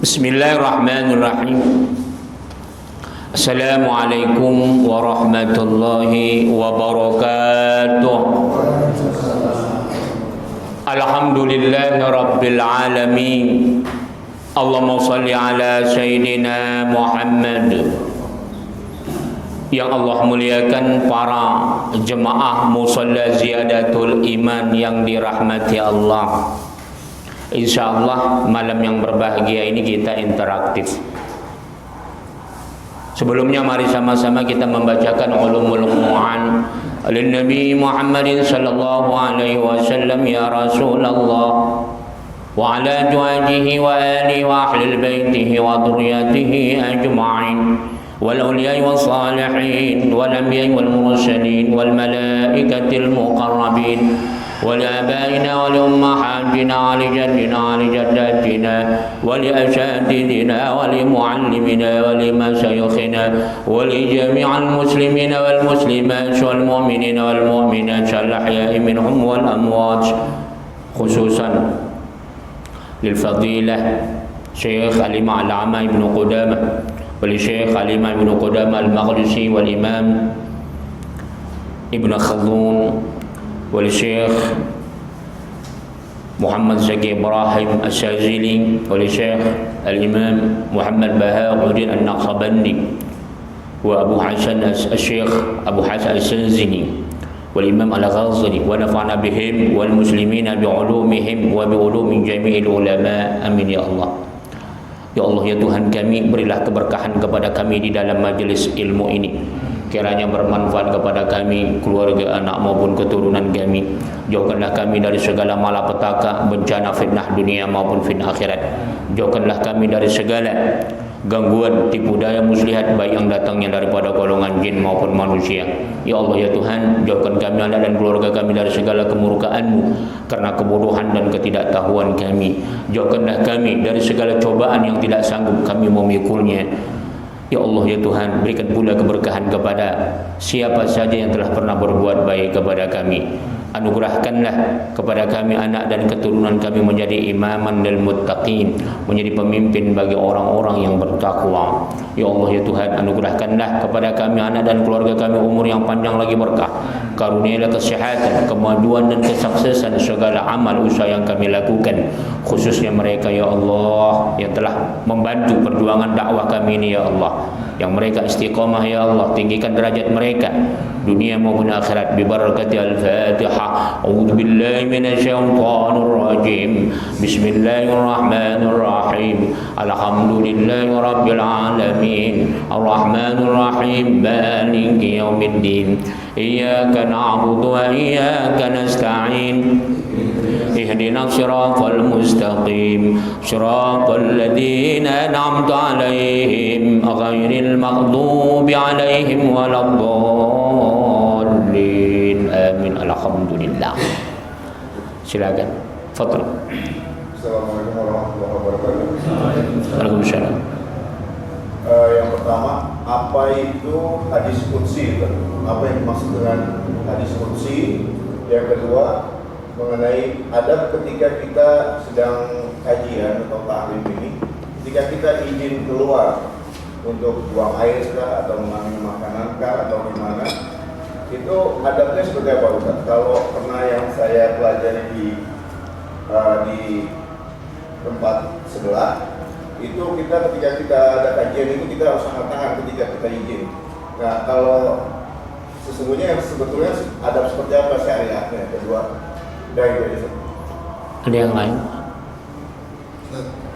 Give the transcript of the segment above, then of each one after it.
Bismillahirrahmanirrahim. Assalamualaikum warahmatullahi wabarakatuh. Alhamdulillahi rabbil alamin. Allahumma salli ala Sayyidina Muhammad. Yang Allah muliakan para jemaah musalla ziyadatul iman yang dirahmati Allah. InsyaAllah malam yang berbahagia ini kita interaktif. Sebelumnya mari sama-sama kita membacakan ulumul Quran alin Nabi Muhammadin sallallahu alaihi wasallam ya Rasulullah wa ala azwajihi wa alihi wa ahli baitihi wa dhurriyyatihi ajma'in wal awliya'i was salihin wal anbiya'i wal mursalin wal malaikatil muqarrabin ولآبائنا ولأمهاتنا ولجدنا ولجداتنا ولأساتذتنا ولمعلمنا ولمشايخنا ولجميع المسلمين والمسلمات والمؤمنين والمؤمنات الأحياء منهم والأموات خصوصا للفضيلة شيخ الإمام العامة ابن قدامة ولشيخ الإمام ابن قدامة المقدسي والإمام ابن خلدون وللشيخ محمد زكي إبراهيم الشاذلي وللشيخ الإمام محمد بهاء الدين النقشبندي وأبو حسن الشيخ أبو حسن السنزني والإمام الغازالي ونفعنا بهم والمسلمين بعلومهم وبعلوم جميع العلماء آمين يا الله. Ya Allah ya Tuhan kami, berilah keberkahan kepada kami di dalam majelis ilmu ini. Kiranya bermanfaat kepada kami, keluarga, anak maupun keturunan kami. Jauhkanlah kami dari segala malapetaka, bencana, fitnah dunia maupun fitnah akhirat. Jauhkanlah kami dari segala gangguan, tipu daya, muslihat, baik yang datangnya daripada golongan jin maupun manusia. Ya Allah ya Tuhan, jauhkan kami, anak dan keluarga kami dari segala kemurkaan-Mu karena kebodohan dan ketidaktahuan kami. Jauhkanlah kami dari segala cobaan yang tidak sanggup kami memikulnya. Ya Allah ya Tuhan, berikan pula keberkahan kepada siapa saja yang telah pernah berbuat baik kepada kami. Anugerahkanlah kepada kami anak dan keturunan kami menjadi imaman lil muttaqin, menjadi pemimpin bagi orang-orang yang bertakwa. Ya Allah ya Tuhan, anugerahkanlah kepada kami anak dan keluarga kami umur yang panjang lagi berkah. Karunialah kesehatan, kemajuan dan kesuksesan segala amal usaha yang kami lakukan, khususnya mereka ya Allah yang telah membantu perjuangan dakwah kami ini ya Allah, yang mereka istiqamah ya Allah, tinggikan derajat mereka dunia maupun akhirat bi barakati al-Fatihah. A'udzu billahi minasyaitonir rajim. Bismillahirrahmanirrahim. Alhamdulillahi rabbil alamin. Arrahmanir rahim. Maliki yaumiddin. Iyyaka na'budu wa iyyaka nasta'in. اهدنا الصراط المستقيم صراط الذين أنعمت عليهم غير المغضوب عليهم ولا الضالين آمين. Alhamdulillah. Silakan. Fadhil. Assalamualaikum warahmatullahi wabarakatuh. Waalaikumsalam. Yang pertama, apa itu hadis qudsi? Apa yang dimaksud dengan hadis qudsi? Yang kedua, mengenai adab ketika kita sedang kajian atau ta'lim ini, ketika kita izin keluar untuk buang air kah, atau mengambil makanan kah, atau gimana, itu adabnya seperti apa Ustaz? Kalau pernah yang saya pelajari di tempat sebelah, itu kita ketika kita ada kajian itu kita harus angkat tangan ketika kita izin. Nah, kalau sesungguhnya sebetulnya adab seperti apa syariatnya? Kedua, dari ada yang lain?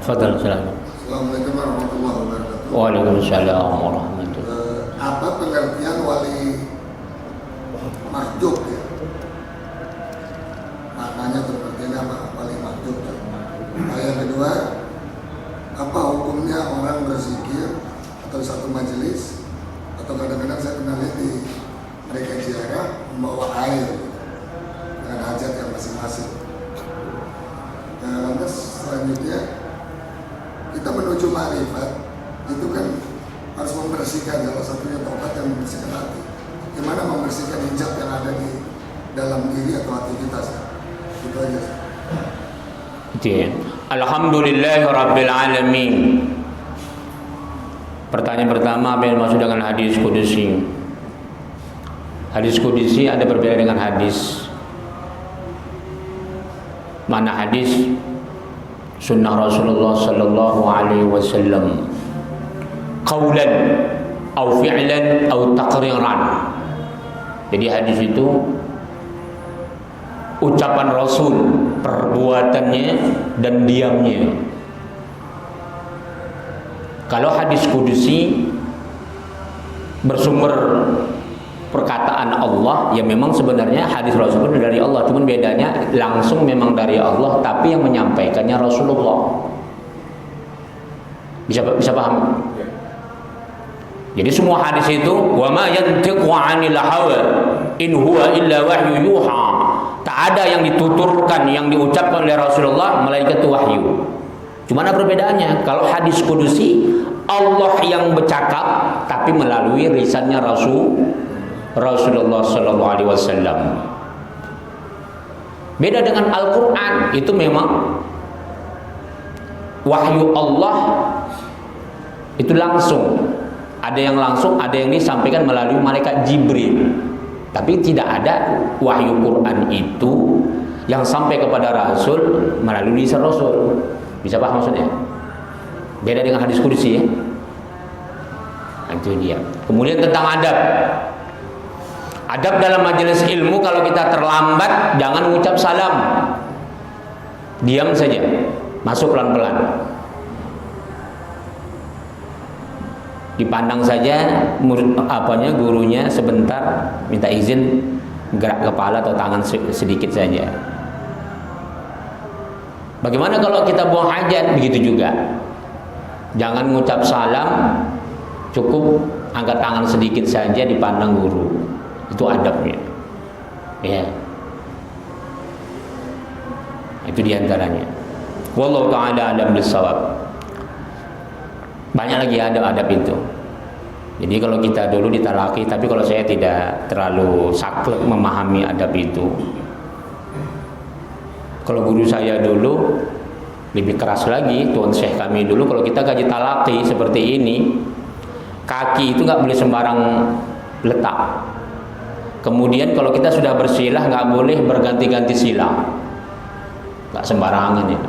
Fadhil, silakan. Assalamualaikum warahmatullahi wabarakatuh. Waalaikumsalam warahmatullahi. Apa pengertian wali mahjub ya? Maknanya seperti apa wali mahjub? Yang kedua, apa hukumnya orang berzikir atau satu majelis atau kadang-kadang saya pernah lihat di mereka ziarah membawa air dengan hajat yang masing-masing. Lantas selanjutnya kita menuju ma'rifat itu kan harus membersihkan, salah satunya taubat yang membersihkan hati. Gimana membersihkan hijab yang ada di dalam diri atau hati kita? Itu aja. Itu ya. Alhamdulillahirabbil alamin. Pertanyaan pertama, apa yang dimaksud dengan hadis kudusi? Hadis kudusi ada berbeda dengan hadis. Mana hadis sunnah Rasulullah sallallahu alaihi wasallam, qaulan au fi'lan au taqriran. Jadi hadis itu ucapan Rasul, perbuatannya dan diamnya. Kalau hadis kudusi bersumber perkataan Allah, ya memang sebenarnya hadis Rasul dari Allah, cuman bedanya langsung memang dari Allah, tapi yang menyampaikannya Rasulullah. Bisa paham? Jadi semua hadis itu wa ma yantiqu 'anil hawa in huwa illa wahyu yuha. Tak ada yang dituturkan, yang diucapkan oleh Rasulullah melainkan itu wahyu. Cuma ada perbedaannya. Kalau hadis kudusi Allah yang bercakap tapi melalui lisannya Rasulullah sallallahu alaihi wasallam. Beda dengan Al-Qur'an, itu memang wahyu Allah itu langsung. Ada yang langsung, ada yang disampaikan melalui malaikat Jibril. Tapi tidak ada wahyu Quran itu yang sampai kepada Rasul melalui lisan Rasul. Bisa paham maksudnya? Beda dengan hadis kudusi ya. Nah, itu dia. Kemudian tentang adab. Adab dalam majelis ilmu, kalau kita terlambat jangan mengucap salam. Diam saja. Masuk pelan-pelan. Dipandang saja gurunya sebentar, minta izin gerak kepala atau tangan sedikit saja. Bagaimana kalau kita buang hajat? Begitu juga. Jangan mengucap salam, cukup angkat tangan sedikit saja dipandang guru. Itu adabnya. Ya. Itu diantaranya. Wallahu ta'ala a'lam bissawab. Banyak lagi adab-adab itu. Jadi kalau kita dulu ditalaki, tapi kalau saya tidak terlalu saklek memahami adab itu. Kalau guru saya dulu lebih keras lagi, Tuan Syekh kami dulu, kalau kita gaji talaki seperti ini, kaki itu nggak boleh sembarang letak. Kemudian kalau kita sudah bersilah nggak boleh berganti-ganti silah, nggak sembarangan ya.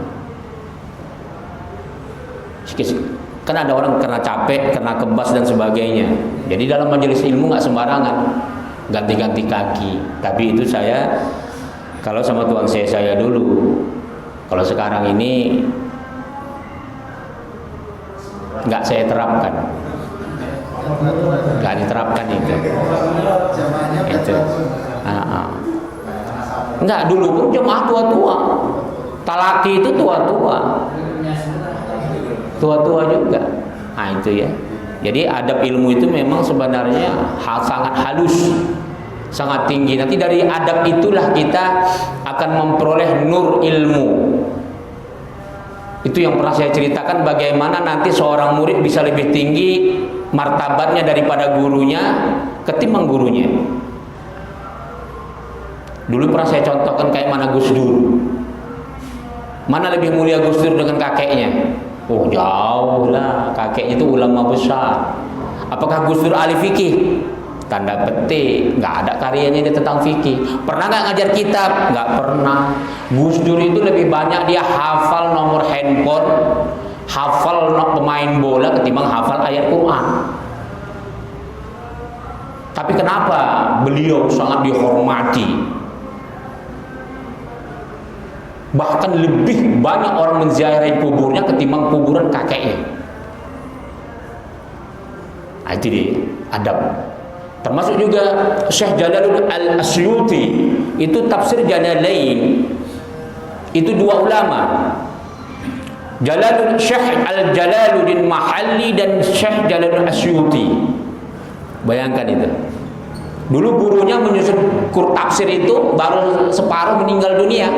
Kan ada orang karena capek, karena kebas dan sebagainya. Jadi dalam majelis ilmu nggak sembarangan ganti-ganti kaki. Tapi itu saya kalau sama tuan saya dulu. Kalau sekarang ini nggak saya terapkan, nggak diterapkan itu. Nggak, dulu pun jemaah tua-tua, talaki itu tua-tua juga. Nah itu ya. Jadi adab ilmu itu memang sebenarnya sangat halus, sangat tinggi. Nanti dari adab itulah kita akan memperoleh nur ilmu. Itu yang pernah saya ceritakan, bagaimana nanti seorang murid bisa lebih tinggi martabatnya daripada gurunya ketimbang gurunya. Dulu pernah saya contohkan kayak mana Gus Dur. Mana lebih mulia Gus Dur dengan kakeknya? Oh jauh lah, kakeknya itu ulama besar. Apakah Gus Dur ahli fikih? Tanda petik, nggak ada karyanya dia tentang fikih. Pernah nggak ngajar kitab? Nggak pernah. Gus Dur itu lebih banyak dia hafal nomor handphone, hafal pemain bola ketimbang hafal ayat Quran. Tapi kenapa beliau sangat dihormati? Bahkan lebih banyak orang menziarahi kuburnya ketimbang kuburan kakeknya. Nah, itu dia adab. Termasuk juga Syekh Jalaluddin Al-Asyuti, itu tafsir Jalalain. Itu dua ulama. Syekh Al-Jalaluddin Mahalli dan Syekh Jalaluddin Asyuti. Bayangkan itu. Dulu gurunya menyusun tafsir itu baru separuh meninggal dunia.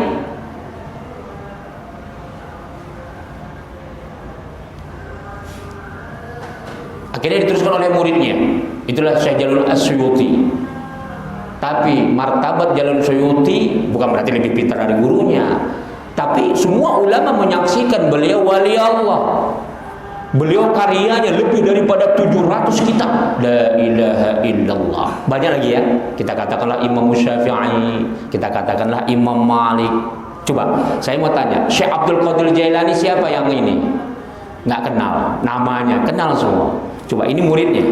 Akhirnya diteruskan oleh muridnya. Itulah Syekh Jalaluddin Asyuti. Tapi martabat Jalaluddin Asyuti bukan berarti lebih pintar dari gurunya. Tapi semua ulama menyaksikan beliau wali Allah. Beliau karyanya lebih daripada 700 kitab. La ilaha illallah. Banyak lagi ya. Kita katakanlah Imam Syafi'i, kita katakanlah Imam Malik. Coba, saya mau tanya, Syekh Abdul Qadir Jailani siapa yang ini? Nggak kenal, namanya kenal semua. Coba, ini muridnya.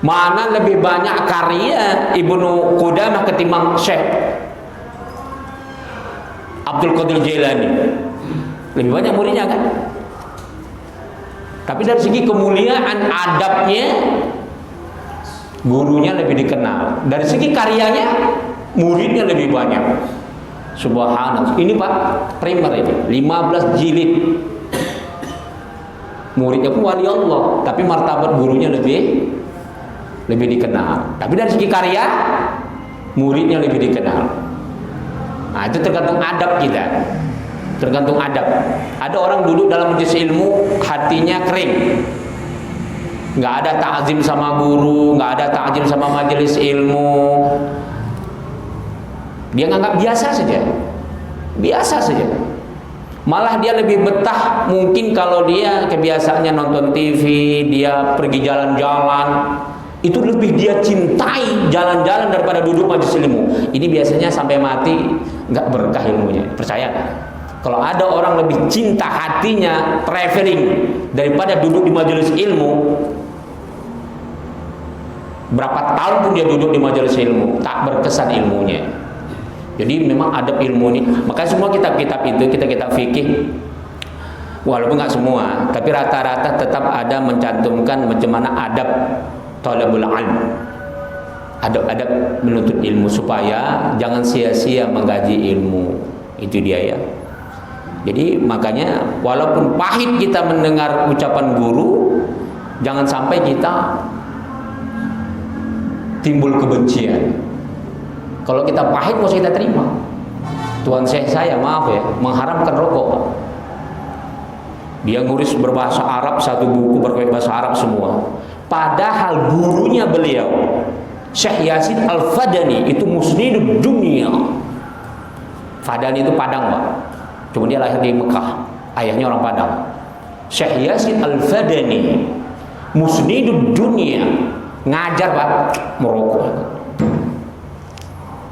Mana lebih banyak karya Ibnu Qudamah ketimbang Syekh Abdul Qadir Jailani? Lebih banyak muridnya kan? Tapi dari segi kemuliaan adabnya, gurunya lebih dikenal. Dari segi karyanya, muridnya lebih banyak. Subhanallah. Ini Pak, primer ini, 15 jilid. Muridnya pun wali Allah, tapi martabat gurunya lebih dikenal. Tapi dari segi karya, muridnya lebih dikenal. Nah, itu tergantung adab kita. Tergantung adab. Ada orang duduk dalam majelis ilmu hatinya kering, nggak ada ta'zim sama guru, nggak ada ta'zim sama majelis ilmu. Dia nganggap biasa saja, biasa saja. Malah dia lebih betah mungkin kalau dia kebiasaannya nonton TV, dia pergi jalan-jalan, itu lebih dia cintai jalan-jalan daripada duduk majelis ilmu. Ini biasanya sampai mati nggak berkah ilmunya, percaya nggak? Kalau ada orang lebih cinta hatinya traveling daripada duduk di majelis ilmu, berapa tahun pun dia duduk di majelis ilmu, tak berkesan ilmunya. Jadi memang adab ilmu ini. Makanya semua kitab-kitab itu, kitab-kitab fikih, walaupun nggak semua, tapi rata-rata tetap ada mencantumkan macam mana adab talabul ilm, adab-adab menuntut ilmu, supaya jangan sia-sia menggaji ilmu. Itu dia ya. Jadi makanya walaupun pahit kita mendengar ucapan guru, jangan sampai kita timbul kebencian. Kalau kita pahit mau kita terima. Tuan saya maaf ya, mengharamkan rokok. Dia nguris berbahasa Arab, satu buku berbahasa Arab semua. Padahal gurunya beliau, Syekh Yasin Al-Fadani, itu musnidud dunia. Fadani itu Padang Pak. Cuma dia lahir di Mekah, ayahnya orang Padang. Syekh Yasin Al-Fadani, musnidud dunia, ngajar Pak, merokok.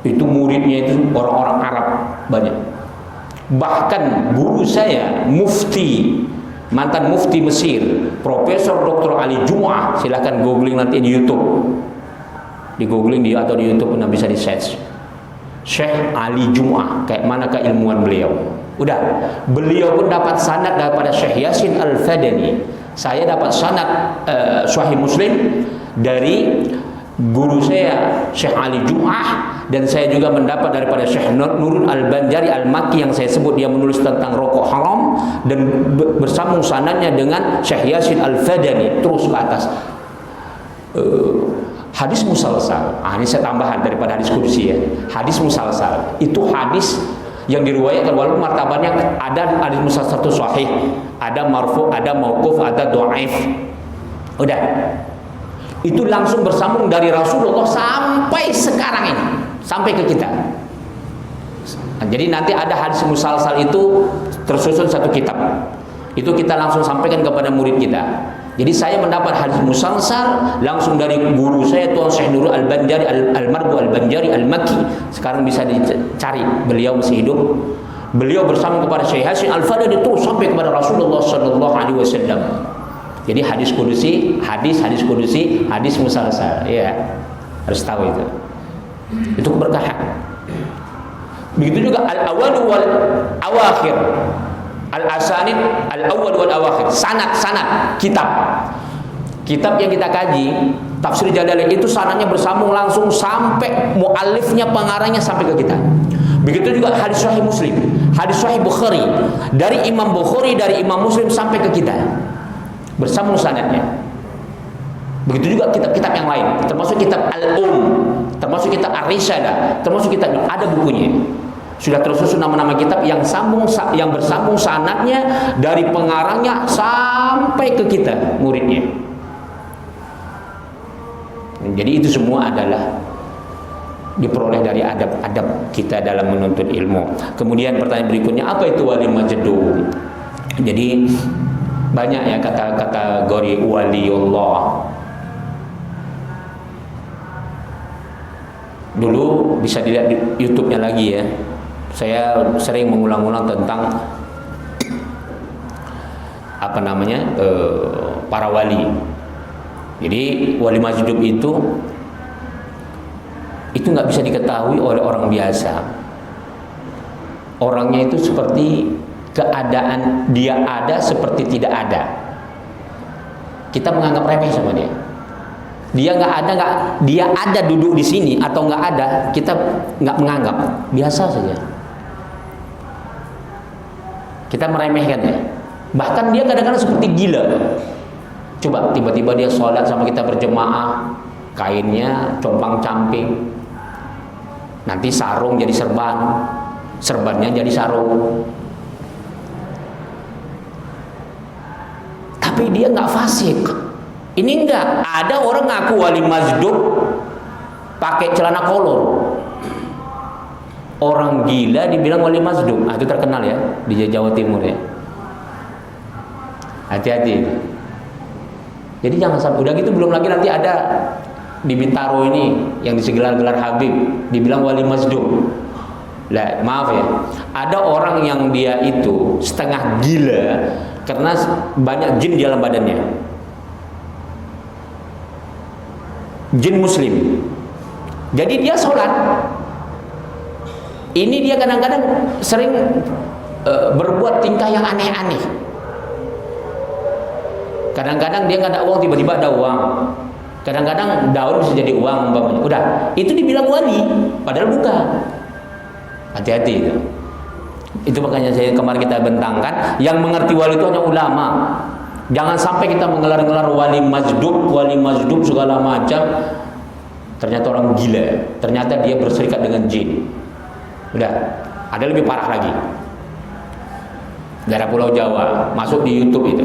Itu muridnya itu orang-orang Arab banyak. Bahkan guru saya, mufti, mantan mufti Mesir, Profesor Dr. Ali Jum'ah, silahkan googling nanti di YouTube. Di googling dia atau di YouTube pun bisa di search. Syekh Ali Jum'ah, kayak mana keilmuan beliau. Udah, beliau pun dapat sanad daripada Syekh Yasin Al-Fadani. Saya dapat sanad Sahih Muslim dari guru saya Syekh Ali Jum'ah, dan saya juga mendapat daripada Syekh Nurul Al-Banjari Al-Makki yang saya sebut, dia menulis tentang rokok haram, dan bersambung sanadnya dengan Syekh Yasin Al-Fadani terus ke atas. Hadis musalsal, ini saya tambahan daripada hadis qudsi ya. Hadis musalsal itu hadis yang diriwayatkan walaupun martabatnya ada hadis musalsal itu sahih, ada marfu, ada mauquf, ada dhaif. Udah. Itu langsung bersambung dari Rasulullah sampai sekarang ini, sampai ke kita. Nah, jadi nanti ada hadis musalsal itu tersusun satu kitab. Itu kita langsung sampaikan kepada murid kita. Jadi saya mendapat hadis musalsal langsung dari guru saya Tuan Syekh Nurul Al-Banjari Al-Marbu Al-Banjari Al-Makki. Sekarang bisa dicari, beliau masih hidup. Beliau bersama kepada Syekh Hasan Al-Fadani terus sampai kepada Rasulullah sallallahu alaihi wasallam. Jadi hadis kudusi, hadis kudusi, hadis musalsal, ya harus tahu itu. Itu keberkahan. Begitu juga al-awwal wal awakhir, al-asanid al-awwal wal awakhir, sanad kitab yang kita kaji, tafsir Jalalain itu sanadnya bersambung langsung sampai muallifnya, pengarangnya sampai ke kita. Begitu juga hadis Sahih Muslim, hadis Sahih Bukhari, dari Imam Bukhari, dari Imam Muslim sampai ke kita. Bersambung sanadnya. Begitu juga kitab-kitab yang lain, termasuk kitab termasuk kitab Ar-Risalah, termasuk kitab, ada bukunya. Sudah tersusun nama-nama kitab yang bersambung sanadnya dari pengarangnya sampai ke kita, muridnya. Jadi itu semua adalah diperoleh dari adab-adab kita dalam menuntut ilmu. Kemudian pertanyaan berikutnya, apa itu wali majdum? Jadi banyak ya kategori waliullah. Dulu bisa dilihat di YouTube-nya lagi ya. Saya sering mengulang-ulang tentang apa namanya para wali. Jadi wali majdum itu nggak bisa diketahui oleh orang biasa. Orangnya itu seperti keadaan dia ada seperti tidak ada. Kita menganggap remeh sama dia. Dia dia ada duduk di sini atau nggak ada, kita nggak menganggap, biasa saja. Kita meremehkan ya. Bahkan dia kadang-kadang seperti gila. Coba tiba-tiba dia sholat sama kita berjemaah, kainnya compang-camping. Nanti sarung jadi serban, serbannya jadi sarung. Tapi dia nggak fasik. Ini enggak, ada orang ngaku wali majdum pakai celana kolor. Orang gila dibilang wali majdum. Nah, itu terkenal ya di Jawa Timur ya. Hati-hati. Jadi jangan sampai, udah gitu belum lagi nanti ada di Bintaro ini yang disegelar-gelar Habib dibilang wali majdum. Lah, maaf ya. Ada orang yang dia itu setengah gila karena banyak jin di dalam badannya. Jin muslim. Jadi dia sholat. Ini dia kadang-kadang sering berbuat tingkah yang aneh-aneh. Kadang-kadang dia nggak ada uang, tiba-tiba ada uang. Kadang-kadang daun bisa jadi uang umpamanya. Udah, itu dibilang wali, padahal bukan. Hati-hati itu. Itu makanya saya kemarin kita bentangkan, yang mengerti wali itu hanya ulama. Jangan sampai kita mengelar-ngelar wali majdum segala macam. Ternyata orang gila. Ternyata dia berserikat dengan jin. Udah, ada lebih parah lagi. Daerah Pulau Jawa, masuk di YouTube itu.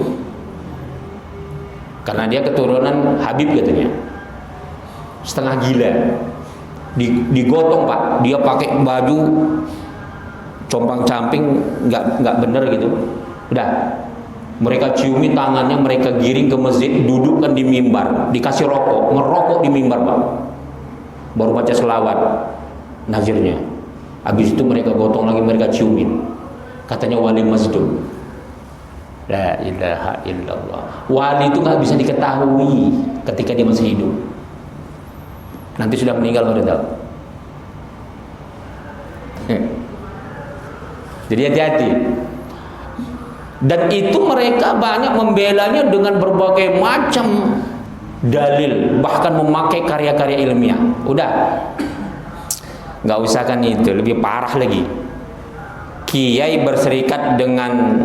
Karena dia keturunan Habib katanya. Setengah gila. Digotong Pak. Dia pakai baju compang-camping, nggak bener gitu. Udah. Mereka ciumi tangannya, mereka giring ke masjid, dudukkan di mimbar, dikasih rokok, merokok di mimbar Pak. Baru baca selawat nazirnya. Habis itu mereka gotong lagi, mereka ciumin. Katanya wali majdum. La ilaha illallah. Wali itu nggak bisa diketahui ketika dia masih hidup. Nanti sudah meninggal baru tahu. Jadi hati-hati. Dan itu mereka banyak membelanya dengan berbagai macam dalil, bahkan memakai karya-karya ilmiah. Udah, nggak usah kan itu, lebih parah lagi. Kiai berserikat dengan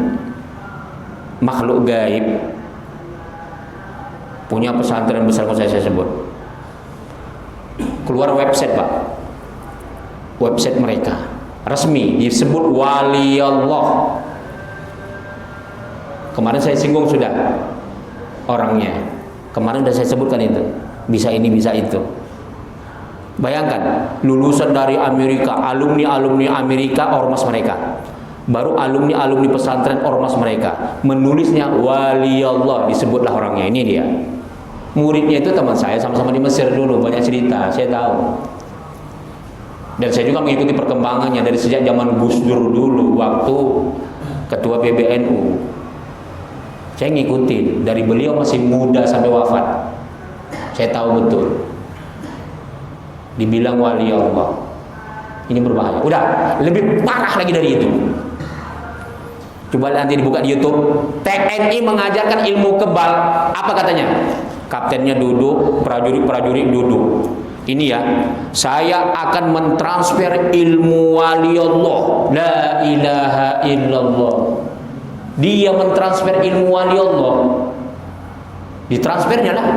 makhluk gaib, punya pesantren besar, saya sebut. Keluar website Pak, website mereka resmi disebut wali Allah. Kemarin saya singgung sudah orangnya. Kemarin sudah saya sebutkan itu. Bisa ini, bisa itu. Bayangkan, lulusan dari Amerika, alumni Amerika, ormas mereka. Baru alumni pesantren, ormas mereka. Menulisnya wali Allah, disebutlah orangnya. Ini dia. Muridnya itu teman saya, sama-sama di Mesir dulu, banyak cerita, saya tahu. Dan saya juga mengikuti perkembangannya dari sejak zaman Gus Dur dulu, waktu ketua PBNU. Saya ngikutin dari beliau masih muda sampai wafat. Saya tahu betul. Dibilang wali Allah. Ini berbahaya. Udah, lebih parah lagi dari itu. Coba nanti dibuka di YouTube. TNI mengajarkan ilmu kebal. Apa katanya? Kaptennya duduk, prajurit duduk. Ini ya, saya akan mentransfer ilmu wali Allah. La ilaha illallah. Dia mentransfer ilmu wali Allah. Ditransfernya lah.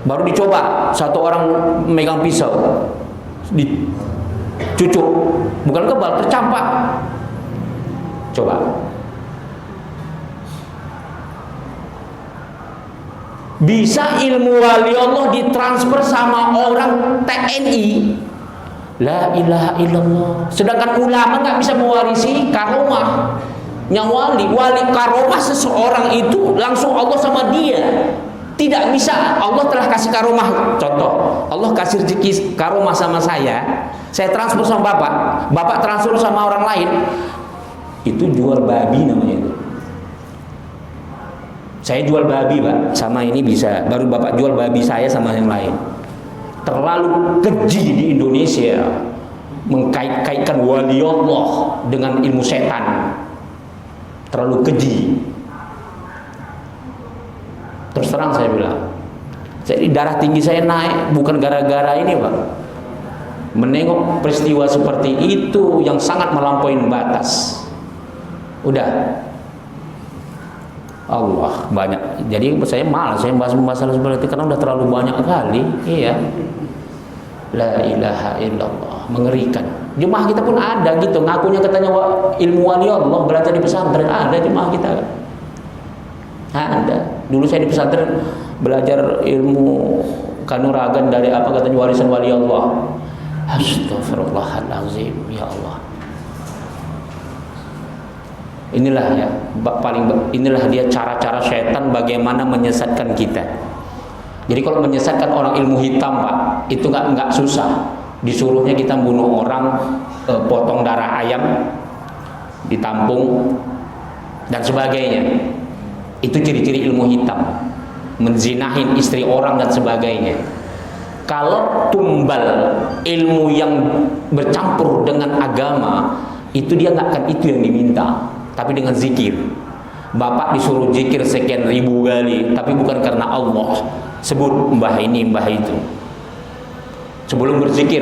Baru dicoba, satu orang megang pisau, dicucuk, bukan kebal, tercampak. Coba. Bisa ilmu wali Allah ditransfer sama orang TNI. La ilaha illallah. Sedangkan ulama nggak bisa mewarisi karomah. Yang wali karomah seseorang itu langsung Allah sama dia. Tidak bisa. Allah telah kasih karomah. Contoh, Allah kasih rezeki karomah sama saya transfer sama bapak transfer sama orang lain. Itu jual babi namanya itu. Saya jual babi, Pak, sama ini bisa. Baru bapak jual babi saya sama yang lain. Terlalu keji di Indonesia mengkait-kaitkan wali Allah dengan ilmu setan. Terlalu keji. Terus terang saya bilang, jadi darah tinggi saya naik bukan gara-gara ini, Pak. Menengok peristiwa seperti itu yang sangat melampaui batas. Udah. Allah banyak. Jadi saya malas saya bahas masalah seperti itu karena udah terlalu banyak kali. Iya. La ilaha illallah, mengerikan. Jemaah kita pun ada gitu, ngakunya katanya ilmu wali Allah, belajar di pesantren, ada jemaah kita. Ada. Dulu saya di pesantren belajar ilmu kanuragan dari apa katanya warisan wali Allah. Astagfirullahalazim, ya Allah. Inilah ya inilah dia cara-cara setan bagaimana menyesatkan kita. Jadi kalau menyesatkan orang ilmu hitam, Pak, itu nggak susah. Disuruhnya kita bunuh orang, potong darah ayam, ditampung dan sebagainya. Itu ciri-ciri ilmu hitam. Menzinahin istri orang dan sebagainya. Kalau tumbal ilmu yang bercampur dengan agama, itu dia nggak akan itu yang diminta, tapi dengan zikir. Bapak disuruh zikir sekian ribu kali, tapi bukan karena Allah. Sebut mbah ini, mbah itu. Sebelum berzikir,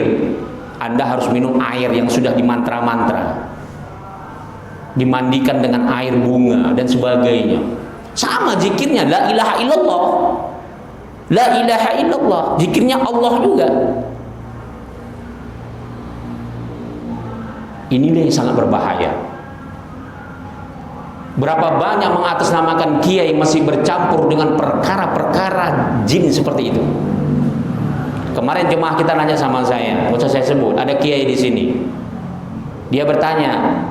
Anda harus minum air yang sudah dimantra-mantra, dimandikan dengan air bunga dan sebagainya. Sama zikirnya, la ilaha illallah. La ilaha illallah, zikirnya Allah juga. Inilah yang sangat berbahaya. Berapa banyak mengatasnamakan kiai masih bercampur dengan perkara-perkara jin seperti itu. Kemarin jemaah kita nanya sama saya, nggak usah saya sebut, ada kiai di sini. Dia bertanya,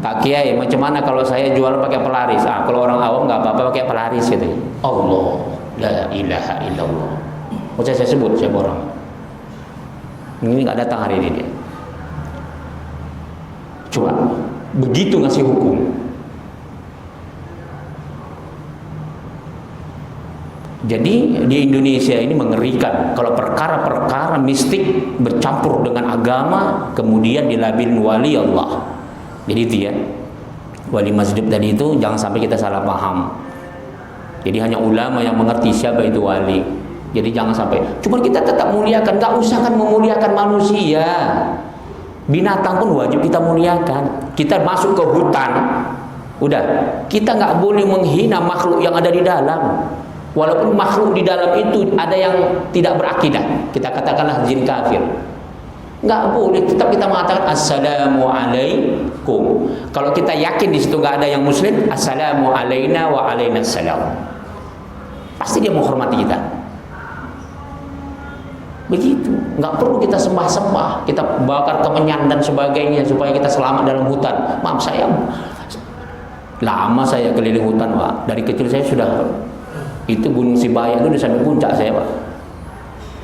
Pak Kiai, macam mana kalau saya jual pakai pelaris? Kalau orang awam nggak apa-apa pakai pelaris gitu. Allah, la ilaha illallah. Nggak usah saya sebut siapa orang. Ini nggak datang hari ini dia. Coba begitu ngasih hukum. Jadi di Indonesia ini mengerikan kalau perkara-perkara mistik bercampur dengan agama kemudian dilabelin wali Allah. Jadi itu ya, wali masjid tadi itu jangan sampai kita salah paham. Jadi hanya ulama yang mengerti siapa itu wali. Jadi jangan sampai. Cuma kita tetap muliakan, nggak usah kan memuliakan manusia. Binatang pun wajib kita muliakan. Kita masuk ke hutan, udah, kita nggak boleh menghina makhluk yang ada di dalam. Walaupun makhluk di dalam itu ada yang tidak berakidah, kita katakanlah jin kafir, nggak boleh. Tetap kita mengatakan assalamualaikum. Kalau kita yakin di situ nggak ada yang muslim, assalamu alaina wa alainas salam. Pasti dia menghormati kita. Begitu, nggak perlu kita sembah-sembah, kita bakar kemenyan dan sebagainya supaya kita selamat dalam hutan. Maaf saya, lama saya keliling hutan, Pak. Dari kecil saya sudah, itu Gunung Sibaya itu di samping puncak saya, Pak.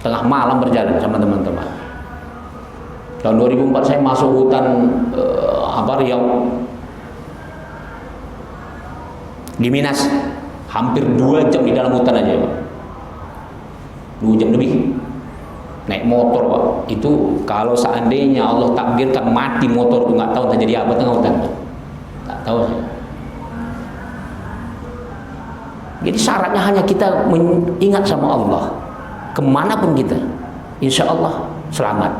Tengah malam berjalan sama teman-teman. Tahun 2004 saya masuk hutan Riau di Minas, hampir 2 jam di dalam hutan aja, Pak. 2 jam lebih. Naik motor, Pak. Itu kalau seandainya Allah takdirkan mati motor itu nggak tahu terjadi apa tengah hutan. Tak tahu saya. Jadi syaratnya hanya kita mengingat sama Allah. Kemanapun kita, insya Allah selamat.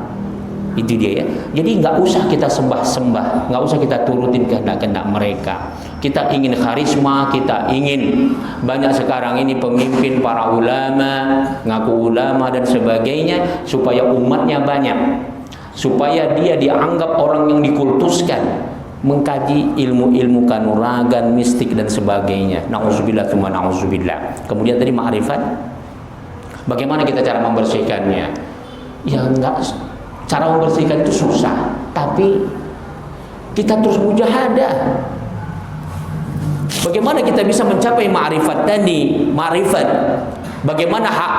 Itu dia ya. Jadi nggak usah kita sembah-sembah, nggak usah kita turutin kehendak-kehendak mereka. Kita ingin karisma, kita ingin banyak sekarang ini pemimpin para ulama, ngaku ulama dan sebagainya supaya umatnya banyak, supaya dia dianggap orang yang dikultuskan. mengkaji ilmu-ilmu kanuragan, mistik dan sebagainya. Nauzubillah tsumma nauzubillah. Kemudian tadi ma'rifat. Bagaimana kita cara membersihkannya? Ya enggak, cara membersihkan itu susah, tapi kita terus mujahadah. Bagaimana kita bisa mencapai ma'rifat tadi? Ma'rifat. Bagaimana hak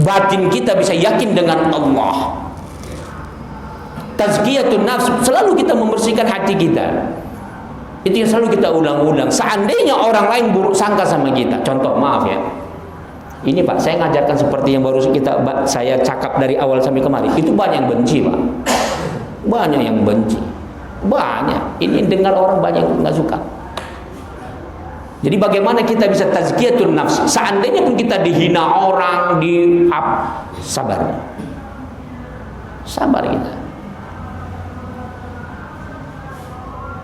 batin kita bisa yakin dengan Allah? Tazkiyatun nafs, selalu kita membersihkan hati kita. Itu yang selalu kita ulang-ulang. Seandainya orang lain buruk sangka sama kita, contoh, maaf ya, ini Pak, saya ngajarkan seperti yang baru saya cakap dari awal sampai kemarin. Itu banyak yang benci Pak, banyak yang benci, banyak. Ini dengar orang banyak yang nggak suka. Jadi bagaimana kita bisa tazkiyatun nafs? Seandainya pun kita dihina orang, sabar, sabar kita.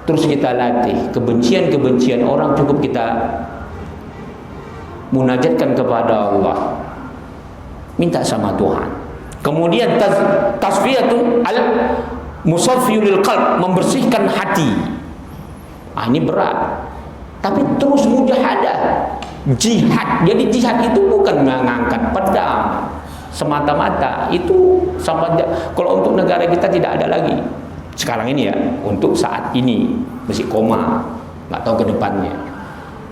Terus kita latih kebencian-kebencian orang, cukup kita munajatkan kepada Allah, minta sama Tuhan. Kemudian tasfiyatun al-musaffiyul qalb, membersihkan hati. Ini berat, tapi terus mujahadah, jihad. Jadi jihad itu bukan mengangkat pedang semata-mata. Itu sama, kalau untuk negara kita tidak ada lagi sekarang ini ya, untuk saat ini masih koma, nggak tahu ke depannya.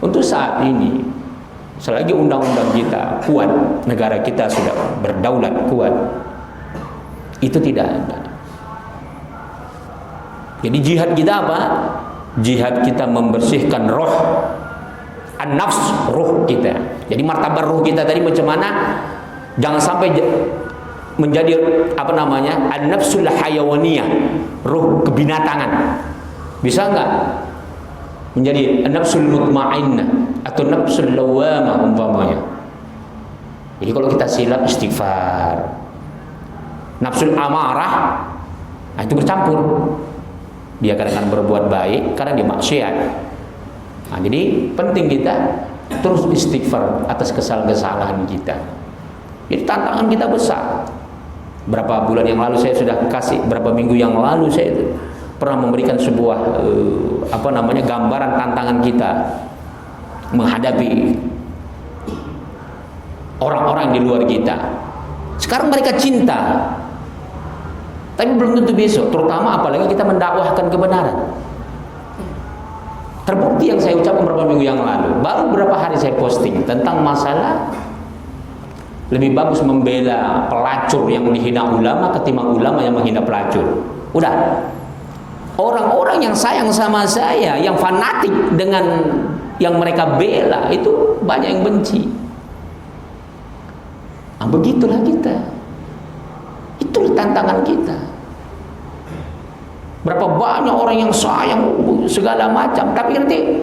Untuk saat ini, selagi undang-undang kita kuat, negara kita sudah berdaulat kuat, itu tidak ada. Jadi jihad kita apa? Jihad kita membersihkan roh, an-nafs, roh kita. Jadi martabat roh kita tadi macam mana? Jangan sampai menjadi apa namanya, an-nafsul hayawaniyah, ruh kebinatangan. Bisa enggak menjadi an-nafsul mutmainnah atau nafsul lawamah umpamanya? Jadi kalau kita silap, istighfar. Nafsul amarah, itu bercampur. Dia kadang-kadang berbuat baik, kadang dia maksiat. Jadi penting kita terus istighfar atas kesalahan kita. Jadi tantangan kita besar. Berapa bulan yang lalu saya sudah kasih, berapa minggu yang lalu saya pernah memberikan sebuah gambaran tantangan kita menghadapi orang-orang di luar kita. Sekarang mereka cinta, tapi belum tentu besok, terutama apalagi kita mendakwahkan kebenaran. Terbukti yang saya ucapkan beberapa minggu yang lalu, baru beberapa hari saya posting tentang masalah lebih bagus membela pelacur yang menghina ulama ketimbang ulama yang menghina pelacur. Udah, orang-orang yang sayang sama saya, yang fanatik dengan yang mereka bela, itu banyak yang benci. Begitulah kita. Itulah tantangan kita. Berapa banyak orang yang sayang segala macam, tapi nanti,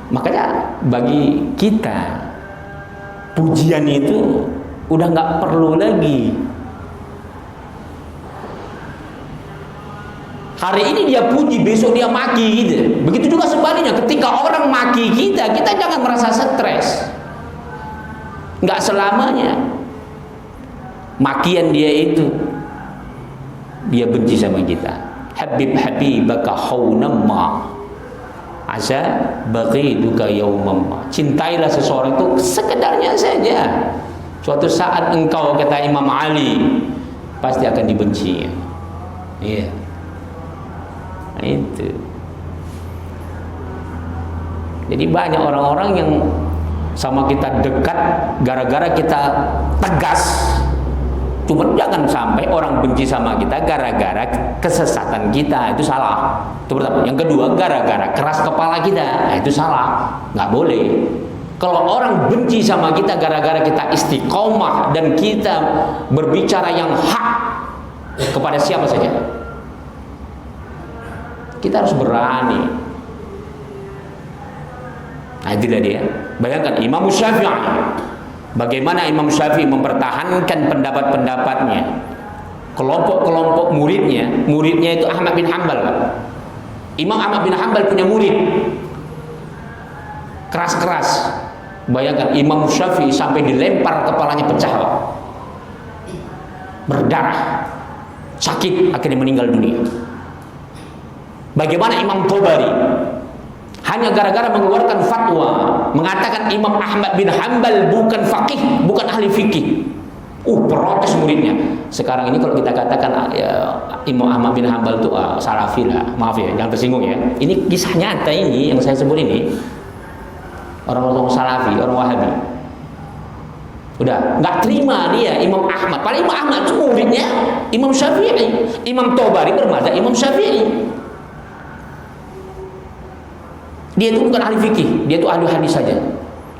makanya bagi kita pujian itu udah nggak perlu lagi. Hari ini dia puji, besok dia maki gitu. Begitu juga sebaliknya, ketika orang maki kita, kita jangan merasa stres. Nggak selamanya makian dia itu dia benci sama kita. Habib habibaka haunamma asa baqiduka yawmamma. Cintailah seseorang itu sekedarnya saja. Suatu saat engkau, kata Imam Ali, pasti akan dibenci. Iya. Nah, itu. Jadi banyak orang-orang yang sama kita dekat gara-gara kita tegas. Cuma jangan sampai orang benci sama kita gara-gara kesesatan kita, itu salah. Itu pertama. Yang kedua, gara-gara keras kepala kita, nah, itu salah. Nggak boleh. Kalau orang benci sama kita gara-gara kita istiqomah dan kita berbicara yang hak kepada siapa saja, kita harus berani. Nah, itulah dia. Bayangkan Imam Syafi'i, bagaimana Imam Syafi'i mempertahankan pendapat-pendapatnya. Kelompok-kelompok muridnya itu Ahmad bin Hanbal. Imam Ahmad bin Hanbal punya murid keras-keras. Bayangkan Imam Syafi'i sampai dilempar kepalanya pecah, berdarah, sakit, akhirnya meninggal dunia. Bagaimana Imam Tobari hanya gara-gara mengeluarkan fatwa mengatakan Imam Ahmad bin Hanbal bukan faqih, bukan ahli fikih. Protes muridnya. Sekarang ini kalau kita katakan Imam Ahmad bin Hanbal itu salafi lah, maaf ya, jangan tersinggung ya. Ini kisah nyata ini yang saya sebut ini. Orang-orang salafi, orang Wahabi. Udah, nggak terima dia Imam Ahmad. Padahal Imam Ahmad itu muridnya Imam Syafi'i. Imam Tobari bermadzhab Imam Syafi'i. Dia itu bukan ahli fikih, dia itu ahli hadis saja.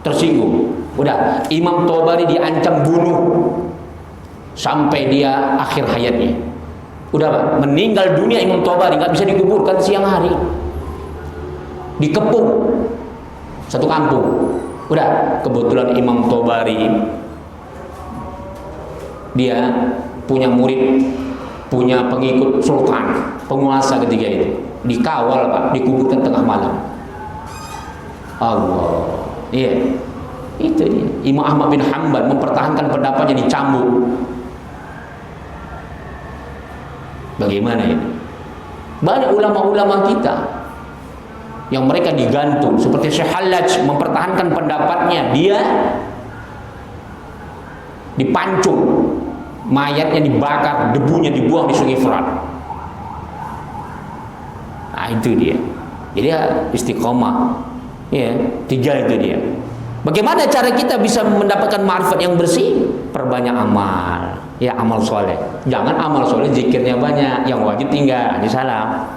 Tersinggung. Udah, Imam Tobari diancam bunuh sampai dia akhir hayatnya. Udah, Pak, meninggal dunia Imam Tobari, nggak bisa dikuburkan siang hari. Dikepung satu kampung. Udah, kebetulan Imam Tobari dia punya murid, punya pengikut sultan, penguasa ketika itu. Dikawal, Pak, dikuburkan tengah malam. Allah. Iya. Itu dia. Imam Ahmad bin Hanbal mempertahankan pendapatnya dicambuk. Bagaimana ini? Banyak ulama-ulama kita yang mereka digantung, seperti Syekh Hallaj mempertahankan pendapatnya, dia dipancung, mayatnya dibakar, debunya dibuang di Sungai Furat. Nah, itu dia. Jadi istiqomah. Ya, 3 itu dia. Bagaimana cara kita bisa mendapatkan ma'rifat yang bersih? Perbanyak amal. Ya, amal soleh. Jangan amal soleh zikirnya banyak, yang wajib tinggal, ini salah.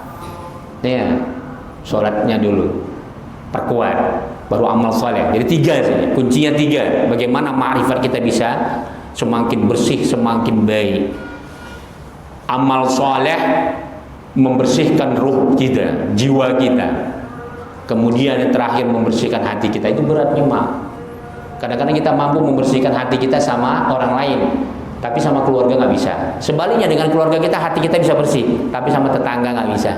Ya, sholatnya dulu, perkuat, baru amal soleh. Jadi 3 saja, kuncinya 3. Bagaimana ma'rifat kita bisa semakin bersih, semakin baik. Amal soleh membersihkan ruh kita, jiwa kita. Kemudian yang terakhir membersihkan hati kita. Itu berat memang. Kadang-kadang kita mampu membersihkan hati kita sama orang lain, tapi sama keluarga nggak bisa. Sebaliknya, dengan keluarga kita hati kita bisa bersih, tapi sama tetangga nggak bisa.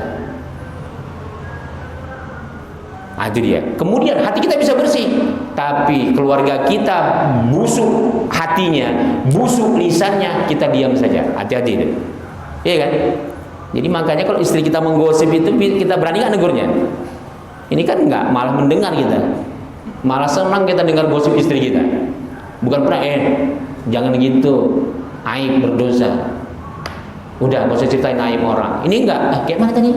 Nah, itu dia. Kemudian hati kita bisa bersih, tapi keluarga kita busuk hatinya, busuk lisannya, kita diam saja. Hati-hati itu. Iya kan? Jadi makanya kalau istri kita menggosip itu, kita berani nggak negurnya? Ini kan enggak, malah mendengar kita. Malah senang kita dengar gosip istri kita. Bukan pernah, jangan gitu, aib, berdosa. Udah, gak usah ceritain aib orang. Ini enggak, kayak mana tadi?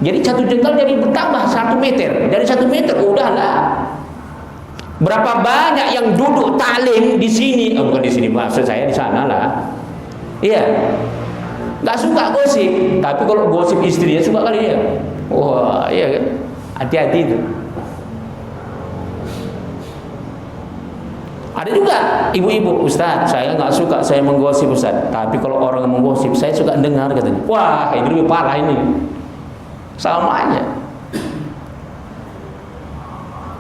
Jadi 1 jengkal jadi bertambah 1 meter. Dari 1 meter, udahlah. Berapa banyak yang duduk taklim di sini? Bukan di sini, maksud saya di sana lah. Iya. Gak suka gosip, tapi kalau gosip istrinya suka kali dia. Wah, iya kan? Hati-hati itu. Ada juga ibu-ibu, Ustaz, saya nggak suka saya menggosip Ustaz, tapi kalau orang menggosip saya suka dengar katanya. Wah, ini lebih parah ini. Sama aja.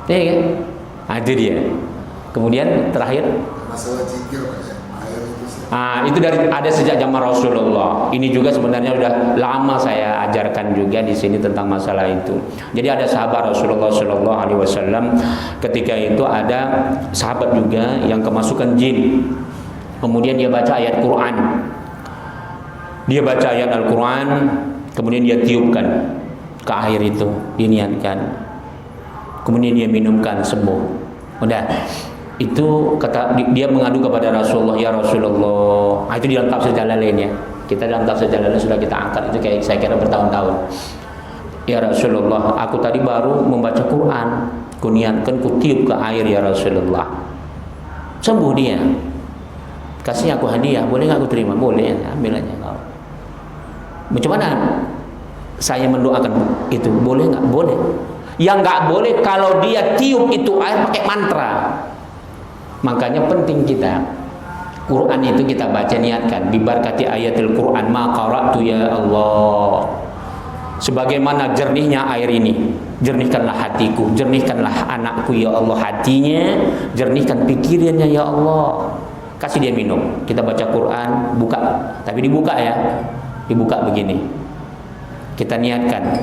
Iya kan? Nah, itu dia. Kemudian terakhir masalah zikir, Pak, ya. Air itu sih. Itu ada sejak zaman Rasulullah. Ini juga sebenarnya sudah lama saya ajarkan juga di sini tentang masalah itu. Jadi ada sahabat Rasulullah Shallallahu Alaihi Wasallam, ketika itu ada sahabat juga yang kemasukan jin. Kemudian dia baca ayat Quran. Dia baca ayat Al-Quran, kemudian dia tiupkan ke air itu, diniatkan. Kemudian dia minumkan, sembuh. Udah. Itu kata dia mengadu kepada Rasulullah, ya Rasulullah. Itu di dalam tafsir Jalalain ya. Kita dalam tafsir Jalalain sudah kita angkat itu, kayak saya kira bertahun-tahun. Ya Rasulullah, aku tadi baru membaca Quran, kuniatkan kutiup ke air ya Rasulullah. Sembuh dia. Kasih aku hadiah, boleh nggak aku terima? Boleh, ambil aja. Macam mana saya mendoakan itu? Boleh nggak? Boleh. Yang nggak boleh kalau dia tiup itu air pakai mantra. Makanya penting kita Quran itu kita baca, niatkan bibarkati ayatul Quran ma qara'tu ya Allah. Sebagaimana jernihnya air ini, jernihkanlah hatiku, jernihkanlah anakku ya Allah hatinya, jernihkan pikirannya ya Allah. Kasih dia minum. Kita baca Quran, buka. Tapi dibuka ya. Dibuka begini. Kita niatkan.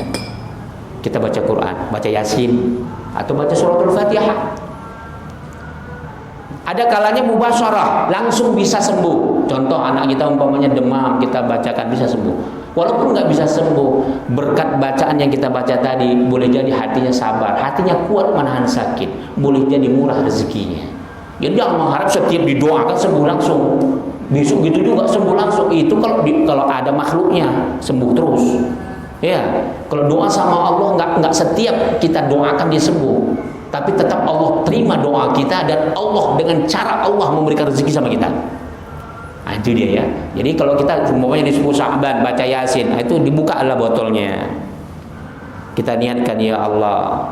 Kita baca Quran, baca Yasin atau baca suratul Fatihah. Ada kalanya mubasyarah, langsung bisa sembuh. Contoh anak kita umpamanya demam, kita bacakan bisa sembuh. Walaupun nggak bisa sembuh, berkat bacaan yang kita baca tadi, boleh jadi hatinya sabar, hatinya kuat menahan sakit, boleh jadi murah rezekinya. Jadi Allah harap setiap didoakan sembuh langsung. Besok gitu juga sembuh langsung. Itu kalau ada makhluknya sembuh terus. Ya, kalau doa sama Allah nggak setiap kita doakan dia sembuh, tapi tetap Allah terima doa kita dan Allah dengan cara Allah memberikan rezeki sama kita. Nah, itu dia ya. Jadi kalau kita umpamanya di 10 Sya'ban baca Yasin, itu dibuka Allah botolnya. Kita niatkan ya Allah,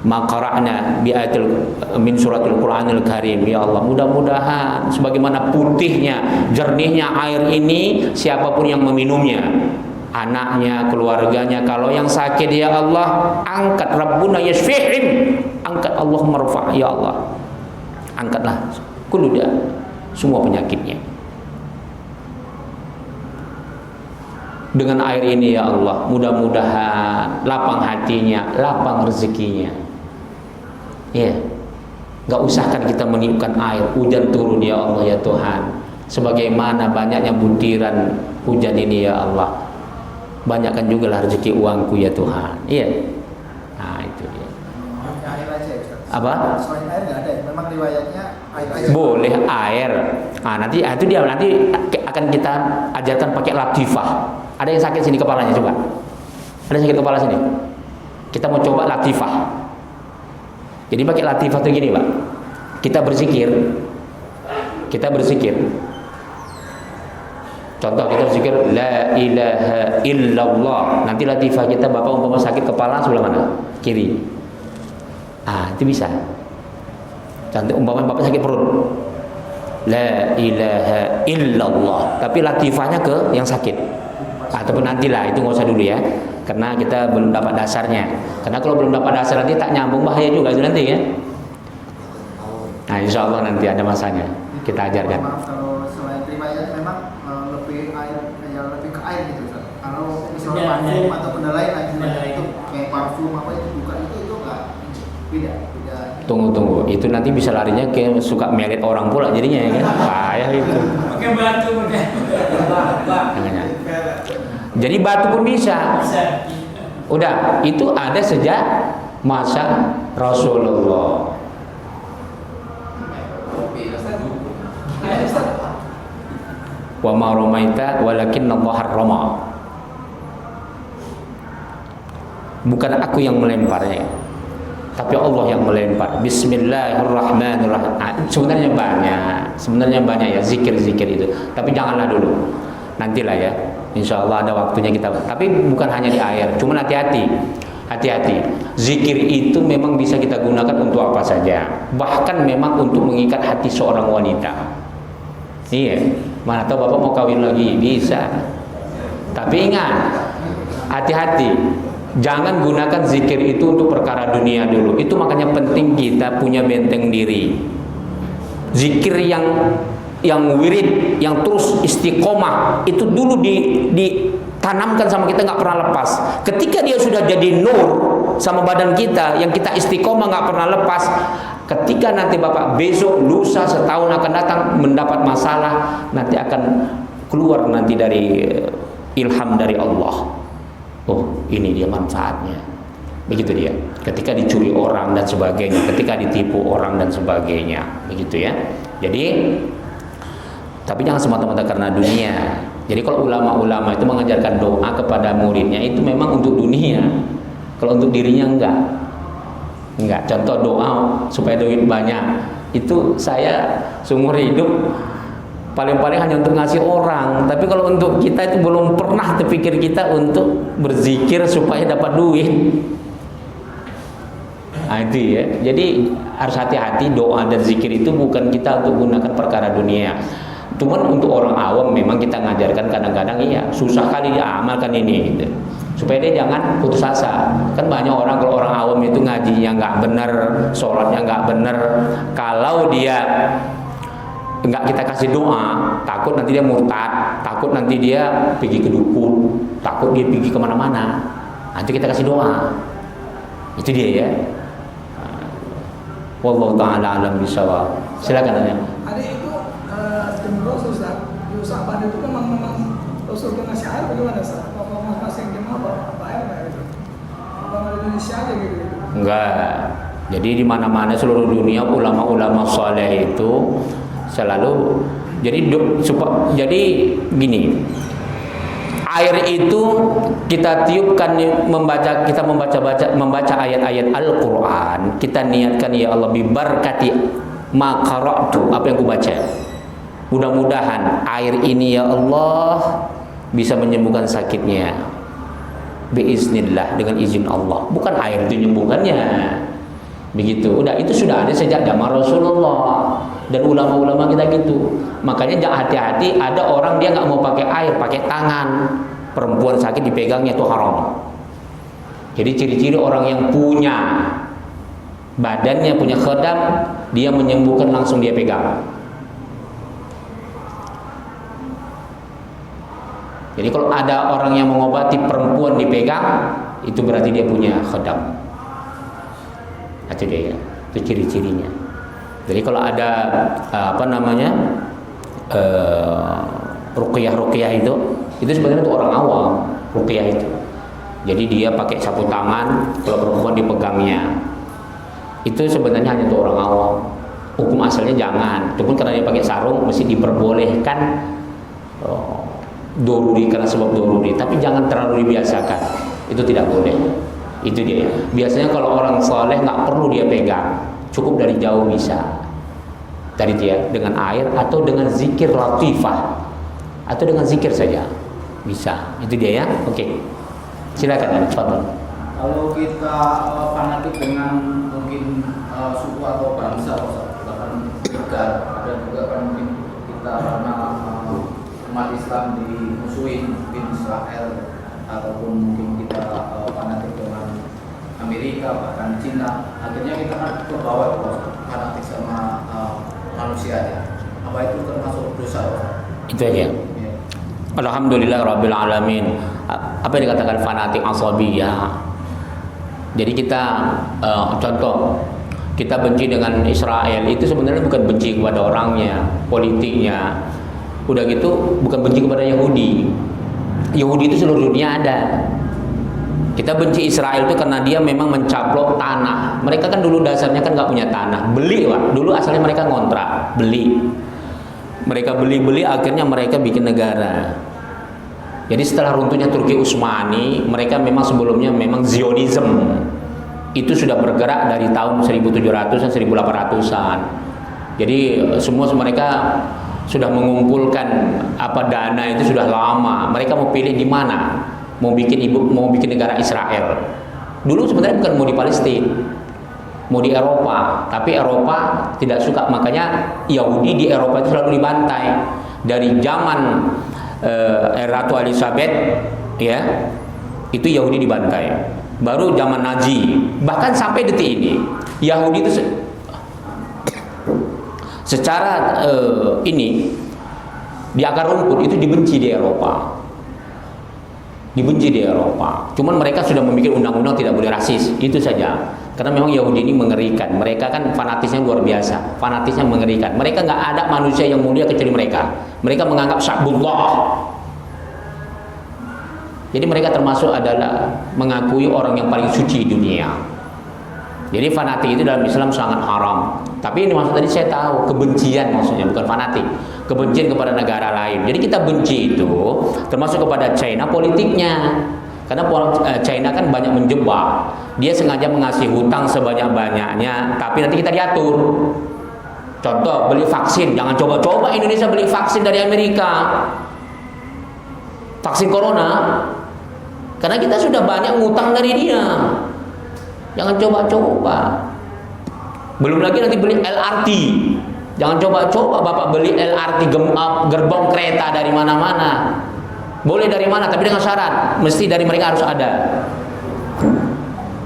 ma qara'na bi ayatil min suratul Qur'anil Karim, ya Allah, mudah-mudahan sebagaimana putihnya, jernihnya air ini siapapun yang meminumnya, anaknya, keluarganya, kalau yang sakit ya Allah, angkat Rabbuna yashfihim, angkat Allah marfa' ya Allah. Angkatlah kuluda semua penyakitnya. Dengan air ini ya Allah, mudah-mudahan lapang hatinya, lapang rezekinya. Ya, nggak usahkan kita meniupkan air, hujan turun ya Allah ya Tuhan. Sebagaimana banyaknya butiran hujan ini ya Allah, banyakkan juga lah rezeki uangku ya Tuhan. Iya. Nah itu dia. Air aja ya, Ustaz. Apa? Selain air nggak ada, memang riwayatnya air aja. Boleh air. Nah nanti itu dia, nanti akan kita ajarkan pakai latifah. Ada yang sakit sini kepalanya coba. Ada yang sakit kepala sini. Kita mau coba latifah. Jadi pakai latifah itu gini, Pak. Kita berzikir. Contoh kita berzikir la ilaha illallah. Nanti latifah kita Bapak umpama sakit kepala sebelah mana? Kiri. Ah, itu bisa. Contoh umpama Bapak sakit perut. La ilaha illallah. Tapi latifahnya ke yang sakit. Ataupun nantilah, itu nggak usah dulu ya, karena kita belum dapat dasarnya. Karena kalau belum dapat dasar nanti tak nyambung, bahaya juga itu nanti ya. Nah insya Allah nanti ada masanya kita ajarkan. Maaf kalau selain riwayat memang lebih ke air gitu Ustaz. Kalau misalnya parfum atau benda lain itu kayak parfum apa itu bukan itu nggak beda. Tunggu, itu nanti bisa larinya kayak suka melet orang pula jadinya ya kan. Payah itu. Pakai batu Jangan. Jadi batu pun bisa. Udah, itu ada sejak masa Rasulullah. Wa ma ramaita walakinnallaha rama. Bukan aku yang melemparnya, tapi Allah yang melempar. Bismillahirrahmanirrahim. Sebenarnya banyak ya zikir-zikir itu. Tapi janganlah dulu. Nantilah ya. Insya Allah ada waktunya kita. Tapi bukan hanya di air. Cuma hati-hati. Zikir itu memang bisa kita gunakan untuk apa saja. Bahkan memang untuk mengikat hati seorang wanita. Iya. Mana tahu Bapak mau kawin lagi, bisa. Tapi ingat, hati-hati. Jangan gunakan zikir itu untuk perkara dunia dulu. Itu makanya penting kita punya benteng diri. Zikir yang wirid, yang terus istiqomah, itu dulu ditanamkan sama kita, nggak pernah lepas. Ketika dia sudah jadi nur sama badan kita, yang kita istiqomah nggak pernah lepas. Ketika nanti Bapak besok, lusa, setahun akan datang mendapat masalah, nanti akan keluar nanti dari ilham dari Allah. Oh, ini dia manfaatnya. Begitu dia. Ketika dicuri orang dan sebagainya, ketika ditipu orang dan sebagainya, begitu ya. Jadi, tapi jangan semata-mata karena dunia. Jadi kalau ulama-ulama itu mengajarkan doa kepada muridnya itu memang untuk dunia. Kalau untuk dirinya enggak. Contoh doa supaya duit banyak. Itu saya seumur hidup paling-paling hanya untuk ngasih orang. Tapi kalau untuk kita itu belum pernah terpikir kita untuk berzikir supaya dapat duit. Nah, itu ya. Jadi harus hati-hati, doa dan zikir itu bukan kita untuk gunakan perkara dunia. Cuman untuk orang awam memang kita ngajarkan kadang-kadang iya susah kali diamalkan ini gitu. Supaya dia jangan putus asa. Kan banyak orang kalau orang awam itu ngajinya nggak benar, sholatnya nggak benar. Kalau dia nggak kita kasih doa, takut nanti dia murtad, takut nanti dia pergi ke dukun, takut dia pergi kemana-mana. Nanti kita kasih doa. Itu dia ya. Wallahu ta'ala alam bisawab. Silakan tanya. Ada itu cenderung susah memang usul donasi air bagaimana Ustaz? Apa masing-masing jemaah apa air nggak itu? Apa di Indonesia aja gitu? Enggak. Jadi di mana-mana seluruh dunia ulama-ulama saleh itu selalu jadi gini. Air itu kita tiupkan membaca ayat-ayat Al-Qur'an, kita niatkan ya Allah bibarkati ma qara'tu, apa yang kubaca. Mudah-mudahan air ini ya Allah bisa menyembuhkan sakitnya. Biiznillah, dengan izin Allah. Bukan air itu menyembuhkannya. Begitu. Udah, itu sudah ada sejak zaman Rasulullah dan ulama-ulama kita gitu. Makanya jangan hati-hati, ada orang dia nggak mau pakai air, pakai tangan. Perempuan sakit dipegangnya itu haram. Jadi ciri-ciri orang yang punya badannya, punya khadam, dia menyembuhkan langsung dia pegang. Jadi kalau ada orang yang mengobati perempuan dipegang, itu berarti dia punya khadam. Itu dia ya, itu ciri-cirinya. Jadi kalau ada ruqyah itu sebenarnya untuk orang awam, ruqyah itu. Jadi dia pakai sapu tangan, kalau perempuan dipegangnya. Itu sebenarnya hanya untuk orang awam. Hukum asalnya jangan. Itu pun karena dia pakai sarung mesti diperbolehkan doruri karena sebab doruri, tapi jangan terlalu dibiasakan. Itu tidak boleh. Itu dia. Biasanya kalau orang soleh nggak perlu dia pegang, cukup dari jauh bisa. Dari dia dengan air atau dengan zikir latifah atau dengan zikir saja bisa. Itu dia ya. Oke. Silakan. Fadhil. Kalau kita fanatik dengan mungkin suku atau bangsa, bahkan negara, ada juga kan mungkin kita karena umat Islam dimusuhin, mungkin Israel, ataupun mungkin kita fanatik dengan Amerika, bahkan Cina, akhirnya kita kan terbawa fanatik sama manusia ya. Apa itu termasuk dosa? Itu aja. Ya. Alhamdulillah Rabbil Alamin. Apa yang dikatakan fanatik asabiyah? Jadi kita contoh, kita benci dengan Israel itu sebenarnya bukan benci kepada orangnya, politiknya. Udah gitu bukan benci kepada Yahudi. Yahudi itu seluruh dunia ada. Kita benci Israel itu karena dia memang mencaplok tanah. Mereka kan dulu dasarnya kan nggak punya tanah, beli Pak. Dulu asalnya mereka ngontrak, beli. Mereka beli akhirnya mereka bikin negara. Jadi setelah runtuhnya Turki Utsmani, mereka memang sebelumnya memang Zionism. Itu sudah bergerak dari tahun 1700-an, 1800-an. Jadi semua mereka sudah mengumpulkan dana itu sudah lama. Mereka mau pilih di mana? Mau bikin negara Israel. Dulu sebenarnya bukan mau di Palestina, mau di Eropa, tapi Eropa tidak suka, makanya Yahudi di Eropa itu selalu dibantai dari zaman Ratu Elizabeth, ya, itu Yahudi dibantai. Baru zaman Nazi, bahkan sampai detik ini Yahudi itu secara ini di akar rumput itu dibenci di Eropa. Dibenci di Eropa. Cuman mereka sudah membuat undang-undang tidak boleh rasis, itu saja. Karena memang Yahudi ini mengerikan. Mereka kan fanatisnya luar biasa. Fanatisnya mengerikan. Mereka nggak ada manusia yang mulia kecuali mereka. Mereka menganggap sya'bullah. Jadi mereka termasuk adalah mengakui orang yang paling suci di dunia. Jadi fanatik itu dalam Islam sangat haram. Tapi ini maksud tadi saya tahu, kebencian maksudnya, bukan fanatik. Kebencian kepada negara lain. Jadi kita benci itu termasuk kepada China politiknya. Karena China kan banyak menjebak. Dia sengaja mengasih hutang sebanyak-banyaknya, tapi nanti kita diatur. Contoh, beli vaksin. Jangan coba-coba Indonesia beli vaksin dari Amerika. Vaksin corona. Karena kita sudah banyak ngutang dari dia. Jangan coba-coba. Belum lagi nanti beli LRT. Jangan coba-coba Bapak beli LRT gerbong kereta dari mana-mana. Boleh dari mana, tapi dengan syarat mesti dari mereka harus ada.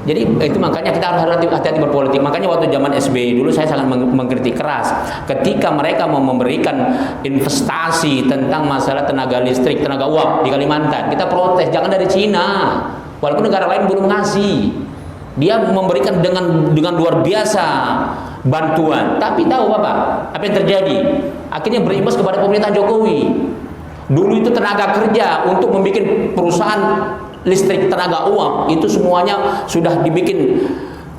Jadi itu makanya kita harus hati-hati berpolitik. Makanya waktu zaman SBY dulu saya sangat mengkritik keras ketika mereka mau memberikan investasi tentang masalah tenaga listrik, tenaga uap di Kalimantan. Kita protes, jangan dari Cina. Walaupun negara lain belum ngasih. Dia memberikan dengan luar biasa bantuan. Tapi tahu Bapak, apa yang terjadi? Akhirnya berimbas kepada pemerintahan Jokowi. Dulu itu tenaga kerja untuk membuat perusahaan listrik tenaga uap itu semuanya sudah dibikin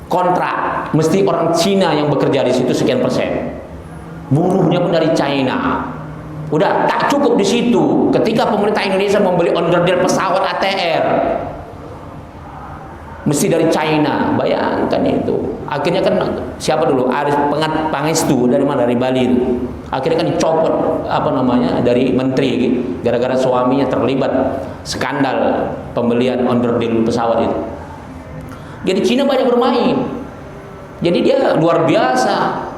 kontrak, mesti orang Cina yang bekerja di situ sekian persen. Buruhnya pun dari China. Udah tak cukup di situ. Ketika pemerintah Indonesia membeli onderdil pesawat ATR, mesti dari China. Bayangkan itu. Akhirnya kan siapa dulu? Aris Pangestu dari mana? Dari Bali itu. Akhirnya kan dicopot dari menteri gara-gara suaminya terlibat skandal pembelian onderdil pesawat itu. Jadi Cina banyak bermain. Jadi dia luar biasa.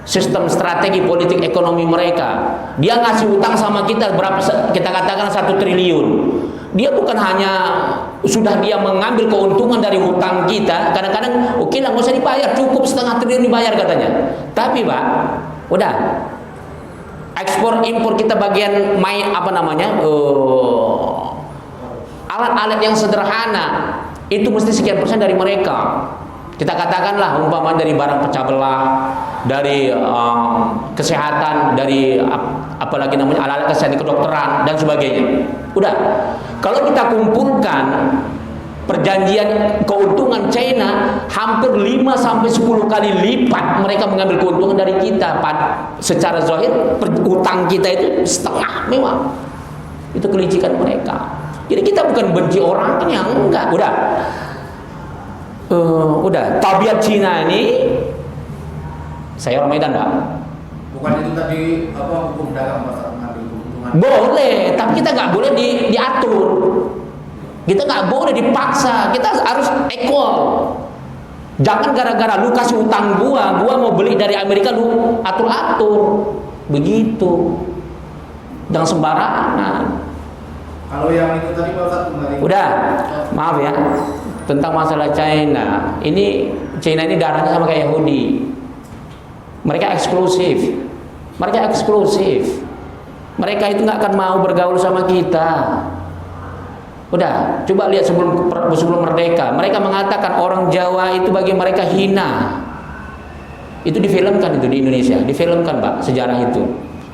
Sistem strategi politik ekonomi mereka. Dia ngasih utang sama kita berapa, kita katakan 1 triliun. Dia bukan hanya sudah dia mengambil keuntungan dari hutang kita. Kadang-kadang oke lah nggak usah dibayar, cukup 1/2 triliun dibayar katanya. Tapi Pak, udah ekspor impor kita bagian main alat-alat yang sederhana itu mesti sekian persen dari mereka. Kita katakanlah umpamanya dari barang pecah belah, dari kesehatan, dari apalagi namanya alat-alat kesehatan kedokteran dan sebagainya. Udah, kalau kita kumpulkan perjanjian keuntungan China hampir 5-10 kali lipat mereka mengambil keuntungan dari kita. Secara zahir utang kita itu setengah memang. Itu kelicikan mereka. Jadi kita bukan benci orangnya, enggak. Udah tabiat Cina ini, saya orang Medan Pak. Bukan itu tadi hukum dagang pasar mengambil keuntungan. Boleh, tapi kita nggak boleh diatur. Kita nggak boleh dipaksa. Kita harus equal. Jangan gara-gara lu kasih utang gua mau beli dari Amerika lu atur-atur. Begitu. Jangan sembarangan. Kalau yang itu tadi Pak Ustadz kembali. Udah, maaf ya. Tentang masalah China. China ini darahnya sama kayak Yahudi. Mereka eksklusif. Mereka itu nggak akan mau bergaul sama kita. Udah, coba lihat sebelum merdeka. Mereka mengatakan orang Jawa itu bagi mereka hina. Itu difilmkan itu di Indonesia. Difilmkan Pak, sejarah itu.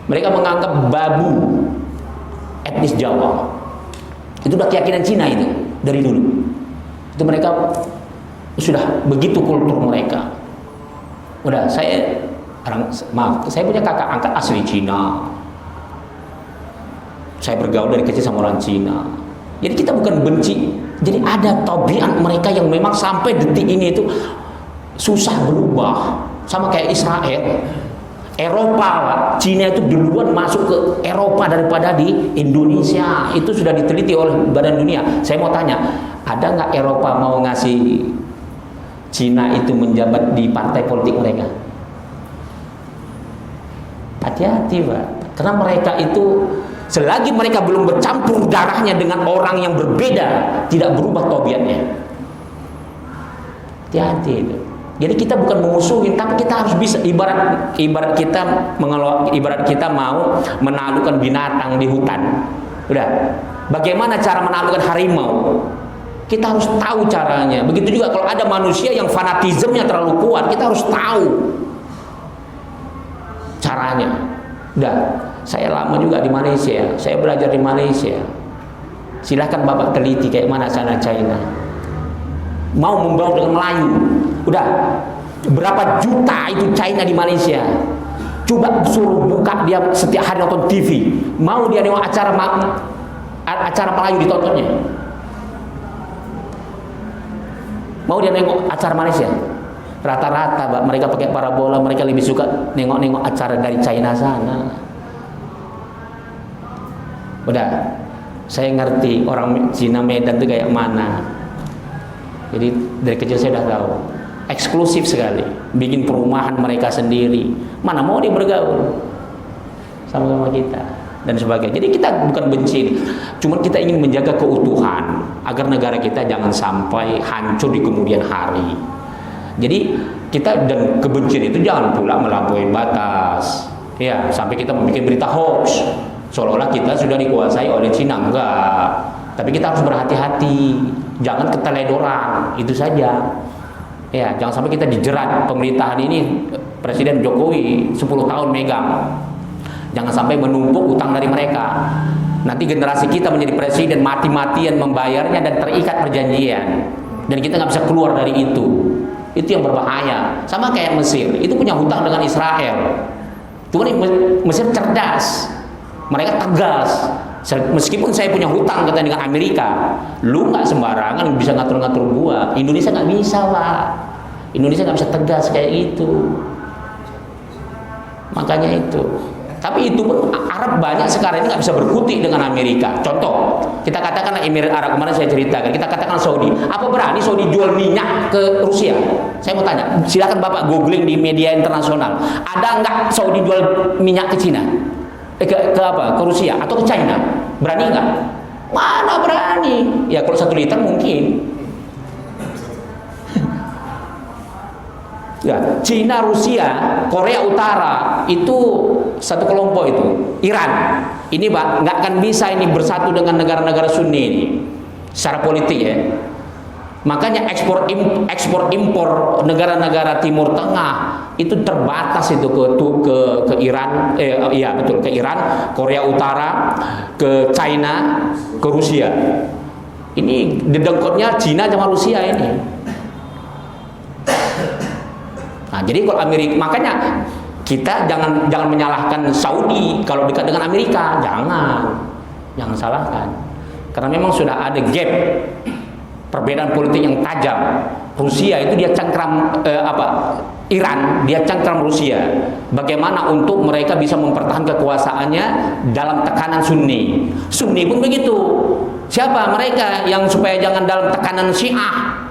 Mereka menganggap babu etnis Jawa. Itu udah keyakinan Cina itu dari dulu. Itu mereka sudah begitu kultur mereka. Udah, saya punya kakak angkat asli Cina. Saya bergaul dari kecil sama orang Cina. Jadi kita bukan benci. Jadi ada tabiat mereka yang memang sampai detik ini itu susah berubah. Sama kayak Israel. Eropa, Cina itu duluan masuk ke Eropa daripada di Indonesia. Itu sudah diteliti oleh Badan Dunia. Saya mau tanya, ada nggak Eropa mau ngasih Cina itu menjabat di partai politik mereka? Hati-hati Pak, karena mereka itu selagi mereka belum bercampur darahnya dengan orang yang berbeda, tidak berubah tabiatnya. Hati-hati itu. Jadi kita bukan memusuhin, tapi kita harus bisa ibarat kita mau menaklukkan binatang di hutan. Udah, bagaimana cara menaklukkan harimau? Kita harus tahu caranya. Begitu juga kalau ada manusia yang fanatismenya terlalu kuat, kita harus tahu caranya. Udah, saya lama juga di Malaysia, saya belajar di Malaysia. Silahkan Bapak teliti kayak mana sana China. Mau membaur dengan Melayu. Udah, berapa juta itu China di Malaysia. Coba suruh buka dia setiap hari nonton TV. Mau dia nengok acara Melayu ditontonnya. Mau dia nengok acara Malaysia. Rata-rata mereka pakai parabola, mereka lebih suka nengok-nengok acara dari China sana. Udah, saya ngerti orang Cina Medan itu kayak mana. Jadi dari kecil saya udah tahu. Eksklusif sekali, bikin perumahan mereka sendiri. Mana mau dia bergaul sama kita dan sebagainya. Jadi kita bukan benci, cuma kita ingin menjaga keutuhan agar negara kita jangan sampai hancur di kemudian hari. Jadi kita dan kebencian itu jangan pula melampaui batas. Ya, sampai kita membuat berita hoax seolah-olah kita sudah dikuasai oleh Cina. Enggak. Tapi kita harus berhati-hati, jangan keteledoran, itu saja. Ya, jangan sampai kita dijerat pemerintahan ini. Presiden Jokowi 10 tahun megang. Jangan sampai menumpuk utang dari mereka. Nanti generasi kita menjadi presiden mati-matian membayarnya dan terikat perjanjian, dan kita nggak bisa keluar dari itu. Itu yang berbahaya. Sama kayak Mesir, itu punya hutang dengan Israel. Cuman Mesir cerdas, mereka tegas. Meskipun saya punya hutang katanya dengan Amerika, lu nggak sembarangan bisa ngatur-ngatur gua. Indonesia nggak bisa, Pak. Indonesia nggak bisa tegas kayak gitu. Makanya itu. Tapi itu pun Arab banyak sekarang ini nggak bisa berkutik dengan Amerika. Contoh, kita katakan Emirat Arab, kemarin saya ceritakan, kita katakan Saudi. Apa berani Saudi jual minyak ke Rusia? Saya mau tanya, silakan Bapak googling di media internasional. Ada nggak Saudi jual minyak ke Cina? Ke Rusia atau ke China? Berani nggak? Mana berani? Ya kalau 1 liter mungkin. Ya, Cina, Rusia, Korea Utara itu satu kelompok itu. Iran, ini Pak nggak akan bisa ini bersatu dengan negara-negara Sunni ini secara politik ya. Makanya ekspor impor negara-negara Timur Tengah itu terbatas itu ke Iran, iya betul, ke Iran, Korea Utara, ke China, ke Rusia. Ini dedengkotnya Cina sama Rusia ini. Nah, jadi kalau Amerika, makanya kita jangan menyalahkan Saudi kalau dekat dengan Amerika, jangan salahkan, karena memang sudah ada gap perbedaan politik yang tajam. Rusia itu dia cengkram Iran, dia cengkram Rusia. Bagaimana untuk mereka bisa mempertahankan kekuasaannya dalam tekanan Sunni? Sunni pun begitu. Siapa mereka yang supaya jangan dalam tekanan Syiah?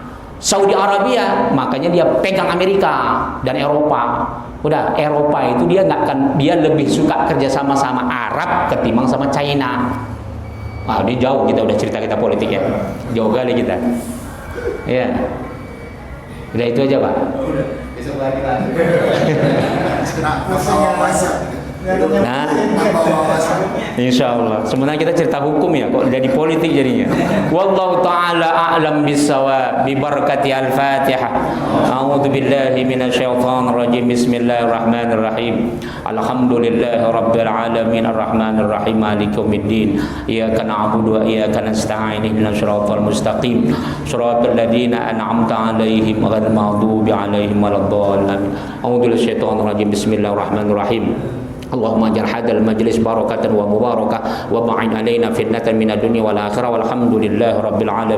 Saudi Arabia, makanya dia pegang Amerika dan Eropa. Udah, Eropa itu dia lebih suka kerjasama sama Arab ketimbang sama China. Wah, dia jauh, kita udah cerita politik ya, jauh kali kita. Ya, udah itu aja Pak. Besok lagi lanjut. Nah, insya Allah. Sebenarnya kita cerita hukum ya, kok jadi politik jadinya. Wallahu ta'ala a'lam bis-shawab. Bi barakati al-Fatihah. A'udzu billahi minasyaitonir rajim. Bismillahirrahmanirrahim. Alhamdulillahi rabbil alamin arrahmanir rahim maliki yaumiddin. Iyyaka na'budu wa iyyaka nasta'in. Ihdinas siratal mustaqim. Shiratal ladzina an'amta 'alaihim ghairil maghdubi 'alaihim waladdallin. A'udzu billahi rajim. Bismillahirrahmanirrahim. Allahumma ij'al hadzal majlis barakatan wa mubarakah wa ba'id alaina fitnatan minad dunya wal akhirah walhamdulillahi rabbil alamin.